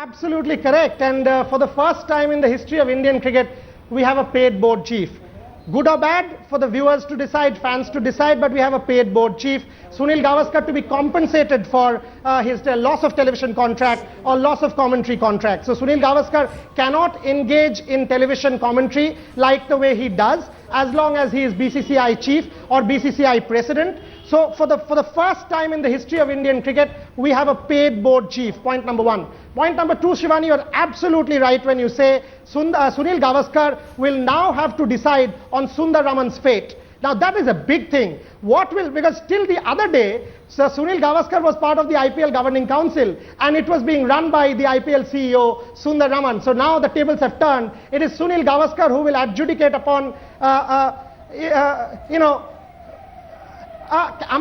Absolutely correct. And for the first time in the history of Indian cricket, we have a paid board chief. Good or bad for the viewers to decide, fans to decide, but we have a paid board chief. Sunil Gavaskar to be compensated for his loss of television contract or loss of commentary contract. So Sunil Gavaskar cannot engage in television commentary like the way he does as long as he is BCCI chief or BCCI president. So for the first time in the history of Indian cricket, we have a paid board chief, point number one. Point number two, Shivani, you're absolutely right when you say Sunil Gavaskar will now have to decide on Sundar Raman's fate. Now that is a big thing. Because till the other day, Sir Sunil Gavaskar was part of the IPL governing council and it was being run by the IPL CEO Sundar Raman. So now the tables have turned. It is Sunil Gavaskar who will adjudicate upon, am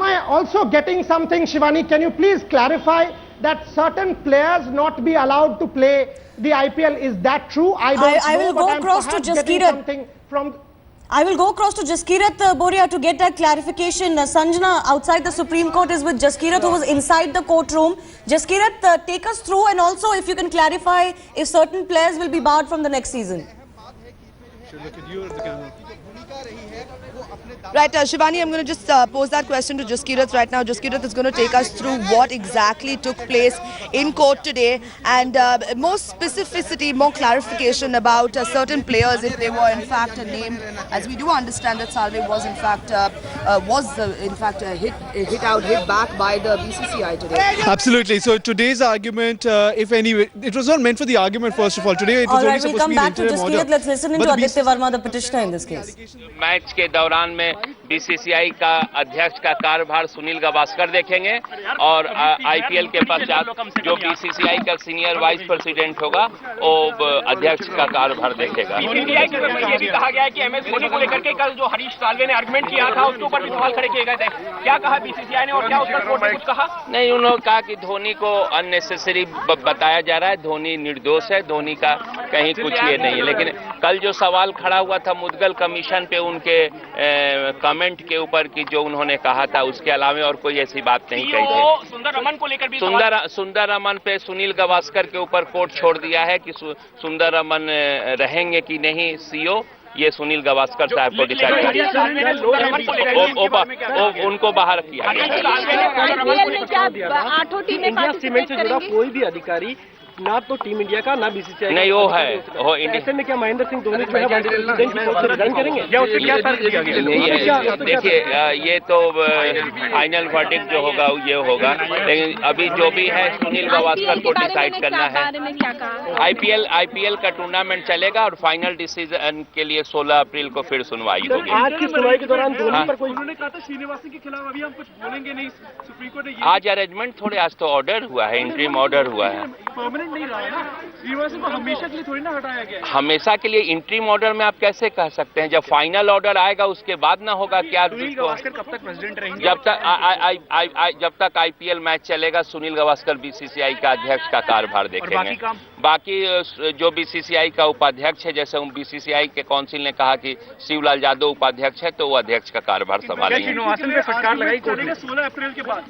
I also getting something, Shivani? Can you please clarify that certain players not be allowed to play the IPL? Is that true? I will go across to Jaskirat. I will go across to Jaskirat Boria to get that clarification. Sanjana outside the Supreme Court is with Jaskirat, who was inside the courtroom. Jaskirat, take us through, and also if you can clarify if certain players will be barred from the next season. Right, Shivani, I'm going to just pose that question to Jaskirat right now. Jaskirat is going to take us through what exactly took place in court today and more specificity, more clarification about certain players, if they were in fact named, as we do understand that Salve was in fact hit back by the BCCI today. Absolutely. So today's argument, if any, it was not meant for the argument. First of all, today it was only supposed to be an interim order. All right, we'll come back to Jaskirat. Let's listen to Aditya Verma, the petitioner in this case. Match के दौरान में BCCI का अध्यक्ष का कार्यभार सुनील गावस्कर देखेंगे और IPL के पश्चात जो बीसीसीआई का सीनियर वाइस प्रेसिडेंट होगा वो अध्यक्ष का कार्यभार देखेगा। बीसीसीआई की तरफ से ये भी कहा गया है कि एमएस धोनी को लेकर के कल जो हरीश साल्वे ने आर्गुमेंट किया था उसके ऊपर भी सवाल खड़े किए गए थे। क्या कहा बीसीसीआई ने और क्या उस पर कोर्ट ने कुछ कहा? नहीं, उन्होंने कहा कि धोनी को अननेसेसरी बताया जा रहा है, धोनी निर्दोष है, धोनी का कहीं कुछ ये नहीं है। लेकिन कल जो सवाल खड़ा हुआ था मुद्गल कमीशन पे उनके कमेंट के ऊपर कि जो उन्होंने कहा था उसके अलावा और कोई ऐसी बात नहीं कही थी। सुंदर रमन को लेकर भी सुंदर रमन पे सुनील गावस्कर के ऊपर कोर्ट छोड़ दिया है कि सुंदर रमन रहेंगे कि नहीं सीओ, ये सुनील गावस्कर साहब को डिसाइड उनको बाहर किया गया। आठों टीमें इंडिया सीमेंट से जुड़ा कोई भी अधिकारी ना तो टीम इंडिया का ना बीसीसीआई नहीं वो है ऐसे में क्या महेंद्र सिंह धोनी जो है रिजाइन करेंगे या उससे क्या फर्क दिया? देखिए ये तो फाइनल वर्डिक्ट जो होगा ये होगा, लेकिन अभी जो भी है सुनील गावस्कर को डिसाइड करना है। आईपीएल का टूर्नामेंट चलेगा और फाइनल डिसीजन के लिए 16 अप्रैल को फिर सुनवाई होगी। आज की सुनवाई के दौरान धोनी पर कोई उन्होंने कहा था श्रीनिवासन के खिलाफ अभी हम कुछ बोलेंगे नहीं, सुप्रीम कोर्ट ने आज अरेंजमेंट थोड़े, आज तो ऑर्डर हुआ है, इंट्रीम ऑर्डर हुआ है। नहीं रहा है ना, श्रीनिवासन को हमेशा के लिए थोड़ी ना हटाया गया। हमेशा के लिए इंट्रीम ऑर्डर में आप कैसे कह सकते हैं? जब फाइनल ऑर्डर आएगा उसके बाद ना होगा क्या? सुनील गावस्कर कब तक प्रेसिडेंट रहेंगे? जब तक आईपीएल मैच चलेगा सुनील गावस्कर बीसीसीआई का अध्यक्ष का कार्यभार देखेंगे। बाकी जो बीसीसीआई का उपाध्यक्ष है, जैसे बीसीसीआई के काउंसिल ने कहा कि शिवलाल यादव उपाध्यक्ष है तो वो अध्यक्ष का कार्यभार संभालेंगे। 16 अप्रैल के बाद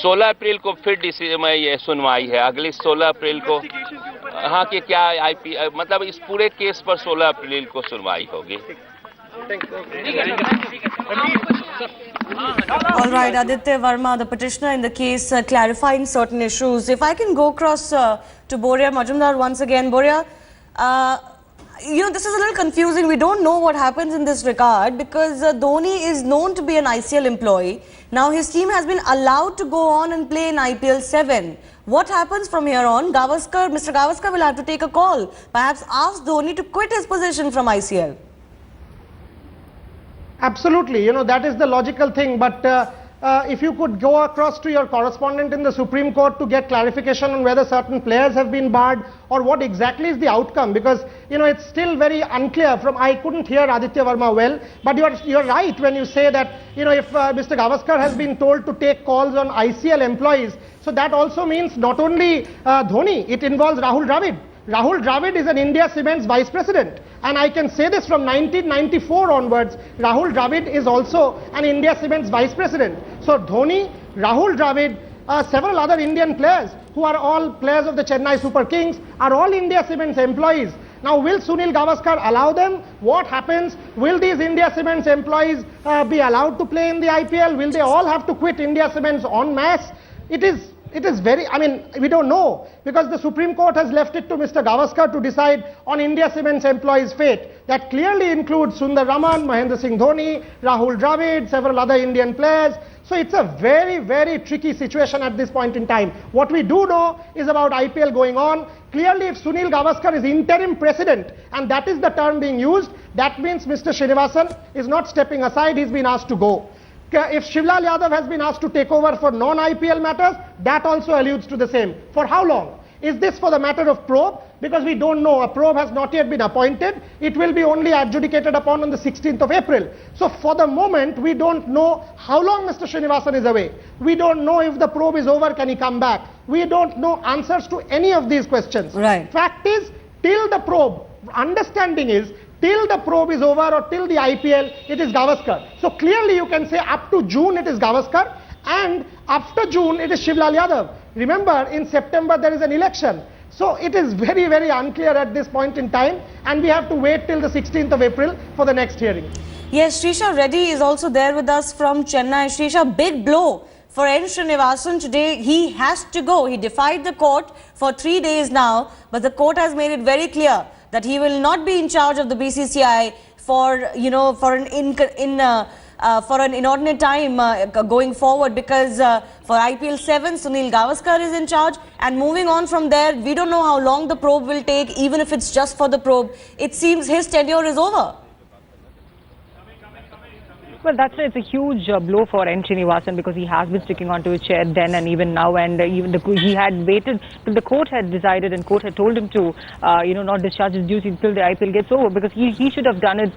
16 अप्रैल को फिर ये सुनवाई है, अगली 16 अप्रैल को। हाँ कि क्या मतलब इस पूरे केस पर 16 अप्रैल को सुनवाई होगी। All right, Aditya Verma, the petitioner in the case, clarifying certain issues. If I can go across to Boria Majumdar once again. Boria, this is a little confusing. We don't know what happens in this regard because Dhoni is known to be an ICL employee. Now his team has been allowed to go on and play in IPL 7. What happens from here on? Mr. Gavaskar will have to take a call. Perhaps ask Dhoni to quit his position from ICL. Absolutely, that is the logical thing. But if you could go across to your correspondent in the Supreme Court to get clarification on whether certain players have been barred or what exactly is the outcome, because it's still very unclear. I couldn't hear Aditya Verma well, but you're right when you say that if Mr. Gavaskar has been told to take calls on ICL employees, so that also means not only Dhoni, it involves Rahul Dravid. Rahul Dravid is an India Cements vice president, and I can say this from 1994 onwards, Rahul Dravid is also an India Cements vice president. So Dhoni, Rahul Dravid, several other Indian players who are all players of the Chennai Super Kings are all India Cements employees. Now, will Sunil Gavaskar allow them? What happens? Will these India Cements employees be allowed to play in the IPL? Will they all have to quit India Cements en masse? It is very, I mean, we don't know, because the Supreme Court has left it to Mr. Gavaskar to decide on India Cements employees' fate. That clearly includes Sundar Raman, Mahendra Singh Dhoni, Rahul Dravid, several other Indian players. So it's a very, very tricky situation at this point in time. What we do know is about IPL going on. Clearly, if Sunil Gavaskar is interim president, and that is the term being used, that means Mr. Srinivasan is not stepping aside, he's been asked to go. If Shivlal Yadav has been asked to take over for non-IPL matters, that also alludes to the same. For how long? Is this for the matter of probe? Because we don't know. A probe has not yet been appointed. It will be only adjudicated upon on the 16th of April. So for the moment, we don't know how long Mr. Srinivasan is away. We don't know if the probe is over, can he come back? We don't know answers to any of these questions. Right. Fact is, till the probe, understanding is, till the probe is over or till the IPL, it is Gavaskar. So clearly you can say up to June it is Gavaskar, and after June it is Shivlal Yadav. Remember, in September there is an election. So it is very, very unclear at this point in time, and we have to wait till the 16th of April for the next hearing. Yes, Srisha Reddy is also there with us from Chennai. Srisha, big blow for N. Srinivasan today. He has to go. He defied the court for 3 days now, but the court has made it very clear that he will not be in charge of the BCCI for, you know, for an inordinate time going forward, because for IPL 7, Sunil Gavaskar is in charge, and moving on from there, we don't know how long the probe will take. Even if it's just for the probe, it seems his tenure is over. Well, it's a huge blow for N. Srinivasan, because he has been sticking onto his chair then and even now, and he had waited till the court had decided and court had told him to, not discharge his duties until the IPL gets over, because he should have done it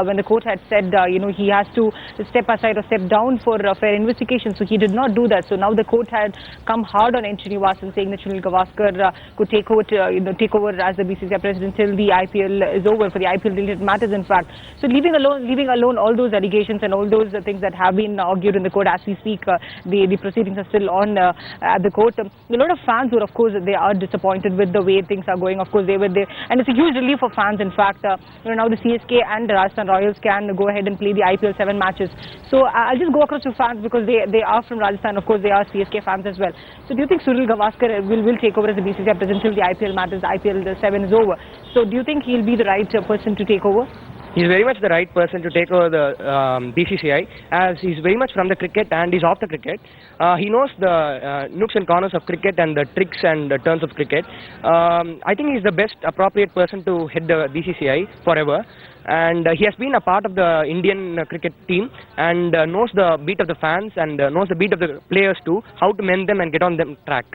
when the court had said, he has to step aside or step down for fair investigation. So he did not do that. So now the court had come hard on N. Srinivasan, saying that Sunil Gavaskar could take over as the BCCI president till the IPL is over, for the IPL-related matters, in fact. So leaving alone all those allegations and all those things that have been argued in the court as we speak, the proceedings are still on at the court. A lot of fans were, of course, they are disappointed with the way things are going. Of course, they were there, and it's a huge relief for fans. In fact, now the CSK and the Rajasthan Royals can go ahead and play the IPL 7 matches. So I'll just go across to fans, because they are from Rajasthan. Of course, they are CSK fans as well. So do you think Sunil Gavaskar will take over as the BCCI president until the IPL matters, IPL 7 is over? So do you think he'll be the right person to take over? He's very much the right person to take over the BCCI, as he's very much from the cricket and he's off the cricket. He knows the nooks and corners of cricket and the tricks and the turns of cricket. I think he's the best appropriate person to head the BCCI forever. And he has been a part of the Indian cricket team and knows the beat of the fans and knows the beat of the players too, how to mend them and get on them track.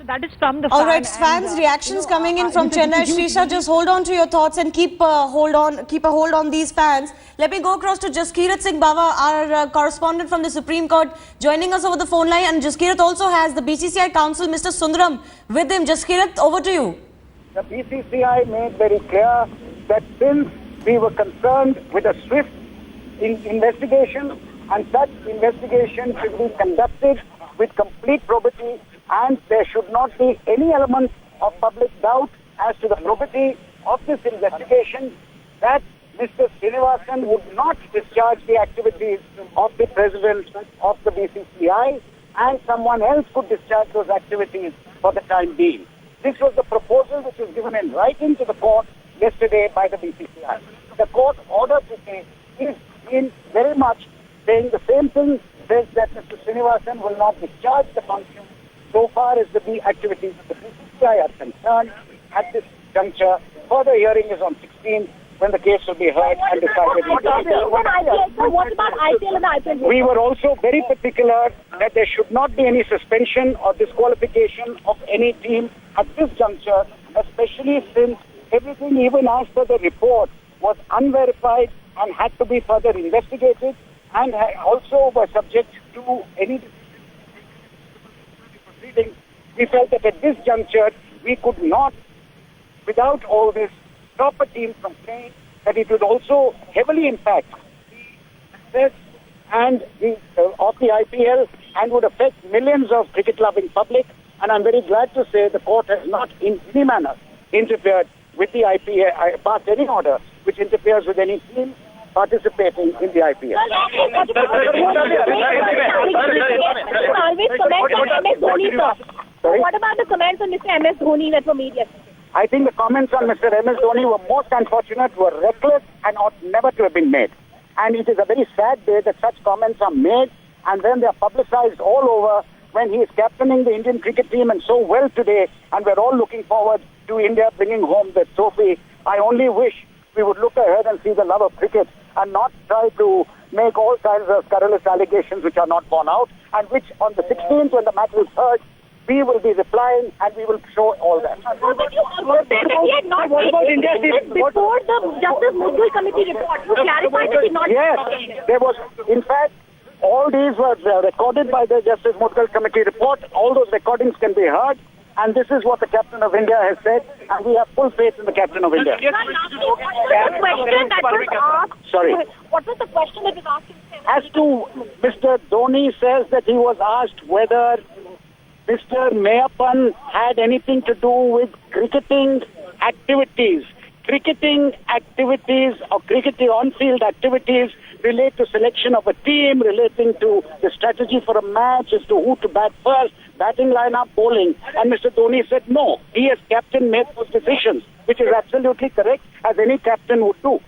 That is from the all right, fans' reactions coming in from Chennai. Srisha, just hold on to your thoughts and keep a hold on these fans. Let me go across to Jaskirat Singh Bava, our correspondent from the Supreme Court, joining us over the phone line. And Jaskirat also has the BCCI counsel, Mr. Sundaram, with him. Jaskirat, over to you. The BCCI made very clear that since we were concerned with a swift investigation, and such investigation should be conducted with complete probity, and there should not be any element of public doubt as to the probity of this investigation, that Mr. Srinivasan would not discharge the activities of the president of the BCCI, and someone else could discharge those activities for the time being. This was the proposal which was given in writing to the court yesterday by the BCCI. The court order today is in very much saying the same thing, says that Mr. Srinivasan will not discharge the function so far as the activities of the BCCI are concerned at this juncture. Further hearing is on 16th, when the case will be heard and decided. What about IPL and IPL? We were also very particular that there should not be any suspension or disqualification of any team at this juncture, especially since everything, even as per the report, was unverified and had to be further investigated, and also were subject to any proceedings. We felt that at this juncture we could not, without all this, stop a team from playing, that it would also heavily impact the success and of the IPL and would affect millions of cricket-loving public. And I'm very glad to say the court has not in any manner interfered with the IPL, passed any order which interferes with any team participating in the IPL. What about the comments on Mr. MS Dhoni that were made yesterday? I think the comments on Mr. MS Dhoni were most unfortunate, were reckless, and ought never to have been made. And it is a very sad day that such comments are made, and then they are publicized all over when he is captaining the Indian cricket team and so well today, and we're all looking forward to India bringing home the trophy. I only wish we would look ahead and see the love of cricket and not try to make all kinds of scurrilous allegations which are not borne out, and which on the 16th, when the matter is heard, we will be replying and we will show all that. But you also said that he had not before the Justice Mudgal Committee report. You clarified that he not. Yes, there was, in fact, all these were recorded by the Justice Mudgal Committee report. All those recordings can be heard. And this is what the Captain of India has said, and we have full faith in the Captain of India. Sorry. What was the question that was asked? As to Mr. Dhoni says that he was asked whether Mr. Mayappan had anything to do with cricketing activities. Cricketing activities or cricketing on-field activities relate to selection of a team, relating to the strategy for a match, as to who to bat first, batting lineup, bowling. And Mr. Dhoni said no. He as captain made those decisions, which is absolutely correct, as any captain would do.